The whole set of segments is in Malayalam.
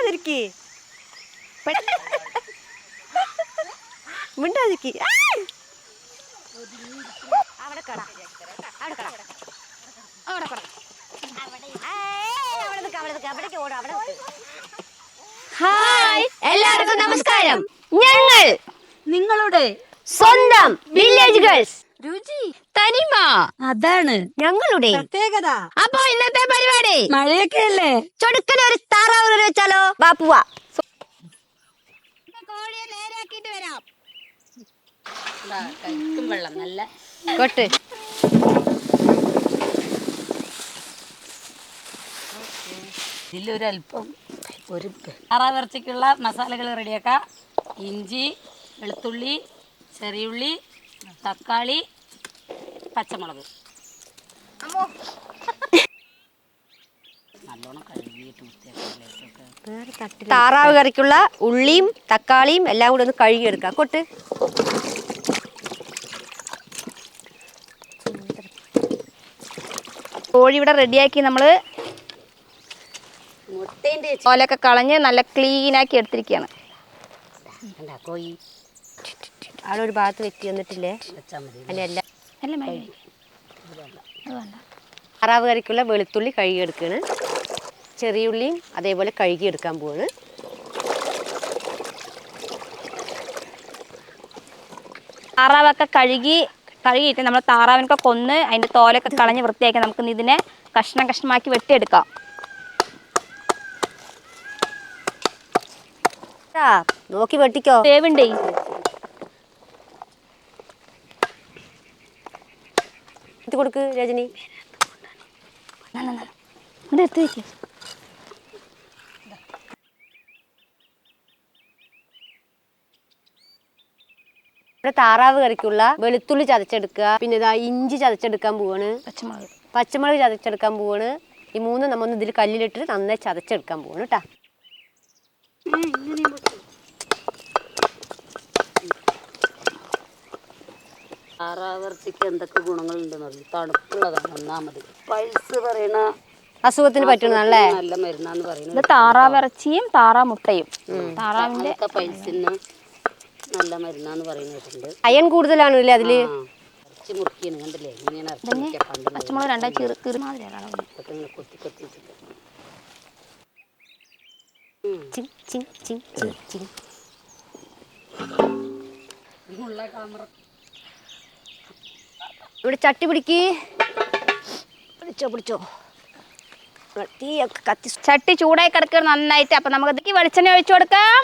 മിണ്ടാതിരിക്കി മിണ്ടാതിരിക്കി ഹായ് എല്ലാവർക്കും നമസ്കാരം. ഞങ്ങൾ നിങ്ങളുടെ സ്വന്തം വില്ലേജ് ഗേൾസ്. രുചി തനിമ അതാണ് ഞങ്ങളുടെ പ്രത്യേകത. അപ്പൊ ഇന്നത്തെ പരിപാടി മഴയൊക്കെ അല്ലേ, ചൊടുക്കനെ ഒരു താറാവ് കറി വെച്ചാലോ? ബാപ്പുവാ കോഴിയെ നേരാക്കിട്ട് വരാം. കരിക്കും വെള്ളം നല്ല കൊട്ട് ഇതിലൊരല്പം ഒരു താറാവിറച്ചിക്കുള്ള മസാലകൾ റെഡിയാക്കാം. ഇഞ്ചി, വെളുത്തുള്ളി, ചെറിയുള്ളി, തക്കാളി, പച്ചമുളക്. നല്ലോണം കഴുകിയിട്ട് വൃത്തിയാക്കി താറാവ് കറിക്കുള്ള ഉള്ളിയും തക്കാളിയും എല്ലാം കൂടെ ഒന്ന് കഴുകിയെടുക്കാം. കൊട്ട് കോഴി ഇവിടെ റെഡിയാക്കി നമ്മള് മുട്ടേൻ്റെ ഓലൊക്കെ കളഞ്ഞ് നല്ല ക്ലീനാക്കി എടുത്തിരിക്കുകയാണ്. കോഴി അവിടെ ഒരു ഭാഗത്ത് വെച്ച് തന്നിട്ടില്ലേ, വെച്ചാൽ മതി. അതിനെല്ലാം താറാവ് കറിക്കുള്ള വെളുത്തുള്ളി കഴുകിയെടുക്കുകയാണ്. ചെറിയുള്ളിയും അതേപോലെ കഴുകിയെടുക്കാൻ പോവാണ്. താറാവൊക്കെ കഴുകിയിട്ട് നമ്മൾ താറാവിനൊക്കെ കൊന്ന് അതിൻ്റെ തോലൊക്കെ കളഞ്ഞ് വൃത്തിയാക്കി നമുക്ക് ഇതിനെ കഷ്ണം കഷ്ണമാക്കി വെട്ടിയെടുക്കാം. നോക്കി വെട്ടിക്കോ. വേവുണ്ടേ കൊടുക്ക് രജനി. ഇവിടെ എടുത്ത് വെക്ക്. ഇവിടെ താറാവ് കറിക്കുള്ള വെളുത്തുള്ളി ചതച്ചെടുക്കുക, പിന്നെ ഇതാ ഇഞ്ചി ചതച്ചെടുക്കാൻ പോവാണ്, പച്ചമുളക് ചതച്ചെടുക്കാൻ പോവാണ്. ഈ മൂന്ന് നമ്മൊന്ന് ഇതിൽ കല്ലിലിട്ട് നന്നായി ചതച്ചെടുക്കാൻ പോവാണ് കേട്ടാ. താറാവിറച്ചിക്ക് എന്തൊക്കെ ഗുണങ്ങളുണ്ടെന്ന് അറിയും. തണുപ്പുള്ളതാണ് ഒന്നാമത്. പൾസ് പറയണ അസുഖത്തിന് പറ്റുന്നല്ലേ, നല്ല മരുന്നാന്ന് പറയുന്നത്. ഇത് താറാവിറച്ചിയും താറാമുട്ടയും താറാവിന്റെ പൾസിന് നല്ല മരുന്നാന്ന് പറയുന്നുണ്ട്. അയൺ കൂടുതലാണ് അല്ലേ അതില്. ഇറച്ചി മുറിക്കാണ് കണ്ടില്ലേ, ഇങ്ങനെയാണ് ഇറച്ചി മുറിക്കാൻ. പണ്ട് പച്ചമുളക് രണ്ടായി കൊത്തി കൊത്തി ഇവിടെ ചട്ടി പിടിക്ക്. പിടിച്ചോ തീയൊക്കെ കത്തി. ചട്ടി ചൂടായി കിടക്കുക നന്നായിട്ട്. അപ്പം നമുക്ക് ഇതിലേക്ക് വെളിച്ചെണ്ണ ഒഴിച്ചു കൊടുക്കാം.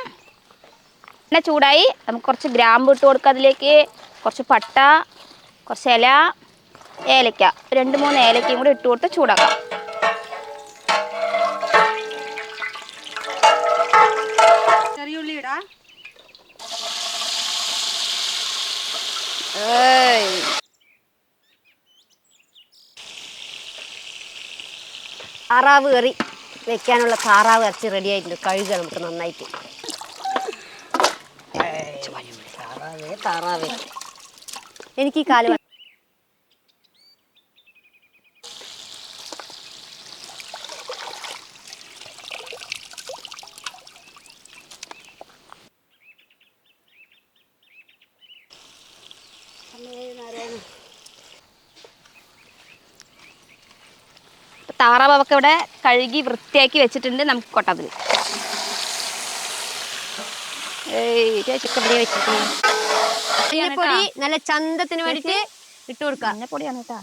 എണ്ണ ചൂടായി നമുക്ക് കുറച്ച് ഗ്രാമ്പ് ഇട്ട് കൊടുക്കാം. അതിലേക്ക് കുറച്ച് പട്ട, കുറച്ച് ഏലക്ക 2-3 ഏലക്കയും കൂടി ഇട്ട് കൊടുത്ത് ചൂടാക്കാം. ചെറിയുള്ളി ഇടാം. താറാവ് കറി വെക്കാനുള്ള താറാവ് ഇറച്ചി റെഡി ആയിട്ടുണ്ട്. കഴുകുക നമുക്ക് നന്നായിട്ട്. താറാവേ എനിക്ക് ഈ കാല് താറാവൊക്കെ ഇവിടെ കഴുകി വൃത്തിയാക്കി വെച്ചിട്ടുണ്ട്. നമുക്ക് കൊട്ടതിൽ ചിക്കപ്പൊടി വെച്ചിട്ടുണ്ട്. പൊടി നല്ല ചന്തത്തിന് വേണ്ടിട്ട് ഇട്ട് കൊടുക്കാം. മഞ്ഞപ്പൊടിയാണ് കേട്ടാ.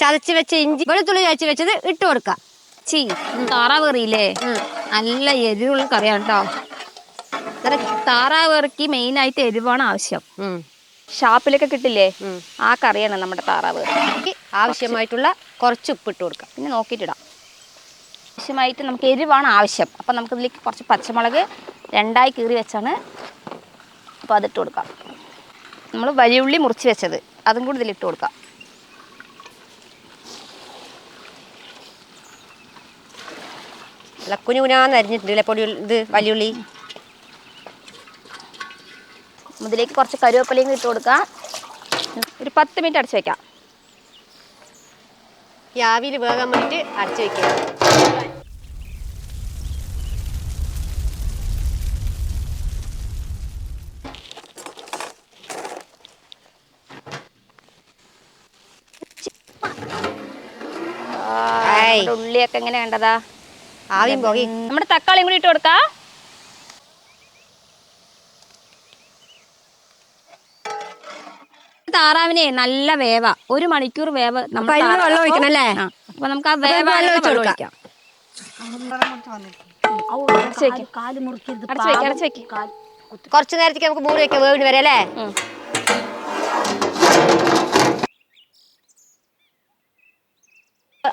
ചതച്ച് വെച്ച ഇഞ്ചി, വെളുത്തുള്ളി ചതച്ച് വെച്ചത് ഇട്ട് കൊടുക്കാം. താറാവ് കറിയില്ലേ, നല്ല എരിവുള്ള കറിയാണ് കേട്ടോ. താറാവ് കറിക്ക് മെയിൻ ആയിട്ട് എരിവാണ് ആവശ്യം. ഷാപ്പിലൊക്കെ കിട്ടില്ലേ, ആ കറിയാണ് നമ്മുടെ താറാവ് കറി. ആവശ്യമായിട്ടുള്ള കുറച്ച് ഉപ്പിട്ട് കൊടുക്കാം. പിന്നെ നോക്കിയിട്ടിടാം. ആവശ്യമായിട്ട് നമുക്ക് എരിവാണ് ആവശ്യം. അപ്പം നമുക്കിതിലേക്ക് കുറച്ച് പച്ചമുളക് 2ആയി കീറി വെച്ചാണ്. അപ്പോൾ അതിട്ട് കൊടുക്കാം. നമ്മൾ വലിയുള്ളി മുറിച്ച് വെച്ചത് അതും കൂടി ഇതിലിട്ട് കൊടുക്കാം. അല്ല കുനുകുനാന്ന് അരിഞ്ഞിട്ടുണ്ടല്ലേ പൊടി ഇത് വലിയുള്ളി. ഇതിലേക്ക് കുറച്ച് കരുവേപ്പിലയും ഇട്ട് കൊടുക്കാം. ഒരു 10 മിനിറ്റ് അടച്ച് വയ്ക്കാം. ഈ ആവിയിൽ വേകാൻ വേണ്ടിയിട്ട് അടച്ചു വെക്കുക. നമ്മുടെ ഉള്ളിയൊക്കെ എങ്ങനെ വേണ്ടതാ? ആവിയും പോകി. നമ്മുടെ തക്കാളിയും കൂടി ഇട്ട് കൊടുക്കാം. താറാവിനെ നല്ല വേവ, 1 മണിക്കൂർ വേവ് നമ്മൾ വെള്ളം ഒഴിക്കണം അല്ലേ? അപ്പൊ നമുക്ക് ആ വേവ വെള്ളം ഒഴിക്കാം. അടച്ചു വെക്ക്. കുറച്ച് നേരത്തേക്ക് നമുക്ക് മൂടി വെക്കാം, വേവിന് വരെ അല്ലേ?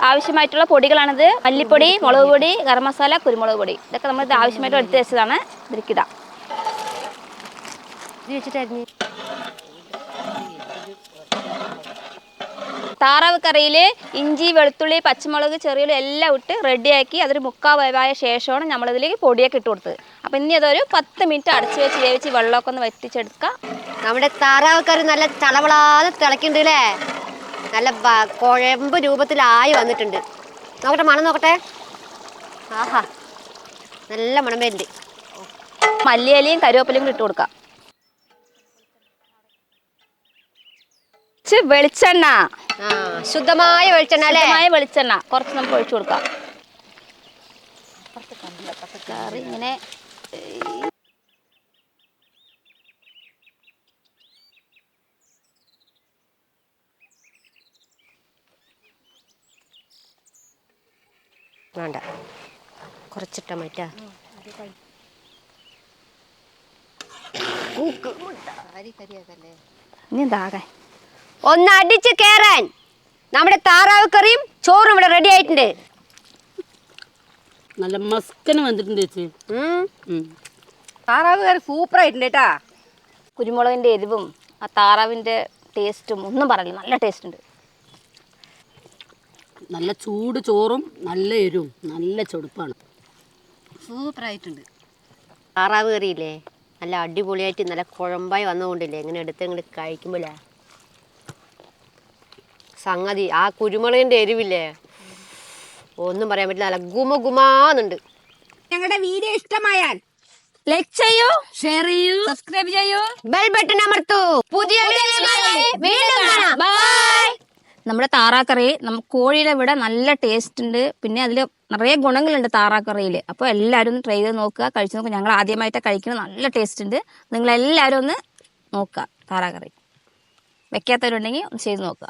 ആവശ്യമായിട്ടുള്ള പൊടികളാണിത്. മല്ലിപ്പൊടി, മുളക് പൊടി, ഗരം മസാല, കുരുമുളക് പൊടി. ഇതൊക്കെ നമ്മൾ ഇത് ആവശ്യമായിട്ട് എടുത്ത് വെച്ചതാണ്. ഇതിരിക്കിടാം. ഇത് വെച്ചിട്ടായിരുന്നു താറാവ് കറിയിൽ ഇഞ്ചി, വെളുത്തുള്ളി, പച്ചമുളക്, ചെറിയുള്ളി എല്ലാം ഇട്ട് റെഡിയാക്കി അതൊരു 3/4 വേവായ ശേഷമാണ് നമ്മളിതിലേക്ക് പൊടിയൊക്കെ ഇട്ട് കൊടുത്തത്. അപ്പം ഇനി അതൊരു 10 മിനിറ്റ് അടച്ച് വെച്ച് വേവിച്ച് വെള്ളമൊക്കെ ഒന്ന് വറ്റിച്ചെടുക്കുക. നമ്മുടെ താറാവ് കറി നല്ല തളവളാതെ തിളക്കുന്നുണ്ട് അല്ലേ? നല്ല കുഴമ്പ് രൂപത്തിലായി വന്നിട്ടുണ്ട്. നോക്കട്ടെ, മണം നോക്കട്ടെ. ആഹാ, നല്ല മണം വരുന്നുണ്ട്. മല്ലിയിലയും കരുവേപ്പിലയും കൂടി ഇട്ട് കൊടുക്കാം. വെളിച്ചെണ്ണ, ശുദ്ധമായ വെളിച്ചെണ്ണ അല്ലേ? ശുദ്ധമായ വെളിച്ചെണ്ണ കുറച്ച് നമുക്ക് ഒഴിച്ചു കൊടുക്കാം. കറി ഇങ്ങനെ വേണ്ട, കുറച്ചിട്ടാ മറ്റാ. ഇനി എന്താകെ ഒന്ന് അടിച്ച് കേറാൻ. നമ്മുടെ താറാവ് കറിയും ചോറും ഇവിടെ റെഡി ആയിട്ടുണ്ട്. നല്ല മസ്കന് വന്നിട്ടുണ്ട് ചേച്ചി. താറാവ് കറി സൂപ്പർ ആയിട്ടുണ്ട് കേട്ടാ. കുരുമുളകിൻ്റെ എരിവും ആ താറാവിൻ്റെ ടേസ്റ്റും ഒന്നും പറയില്ല, നല്ല ടേസ്റ്റ് ഉണ്ട്. നല്ല ചൂട് ചോറും നല്ല എരിവും നല്ല ചുടുപ്പാണ്. സൂപ്പറായിട്ടുണ്ട്. താറാവ് കറിയില്ലേ നല്ല അടിപൊളിയായിട്ട് നല്ല കുഴമ്പായി വന്നുകൊണ്ടില്ലേ, ഇങ്ങനെ എടുത്ത് ഇങ്ങോട്ട് കഴിക്കുമ്പോഴേ സംഗതി ആ കുരുമുളകിൻ്റെ എരിവില്ലേ ഒന്നും പറയാൻ പറ്റില്ല, നല്ല ഗുമാന്നുണ്ട്. ഞങ്ങളുടെ വീഡിയോ ഇഷ്ടമായാൽ ലൈക്ക് ചെയ്യൂ, ഷെയർ ചെയ്യൂ, സബ്സ്ക്രൈബ് ചെയ്യൂ, ബെൽ ബട്ടൺ അമർത്തൂ. പുതിയ വീണ്ടും കാണാം. ബൈ. നമ്മുടെ താറാക്കറി കോഴിയുടെ ഇവിടെ നല്ല ടേസ്റ്റ് ഉണ്ട്. പിന്നെ അതിൽ നിറയെ ഗുണങ്ങളുണ്ട് താറാക്കറിയിൽ. അപ്പോൾ എല്ലാവരും ഒന്ന് ട്രൈ ചെയ്ത് നോക്കുക, കഴിച്ച് നോക്കുക. ഞങ്ങൾ ആദ്യമായിട്ട് കഴിക്കുന്നത്, നല്ല ടേസ്റ്റ് ഉണ്ട്. നിങ്ങളെല്ലാവരും ഒന്ന് നോക്കുക താറാക്കറി. വെക്കാത്തവരുണ്ടെങ്കിൽ ഒന്ന് ചെയ്ത് നോക്കുക.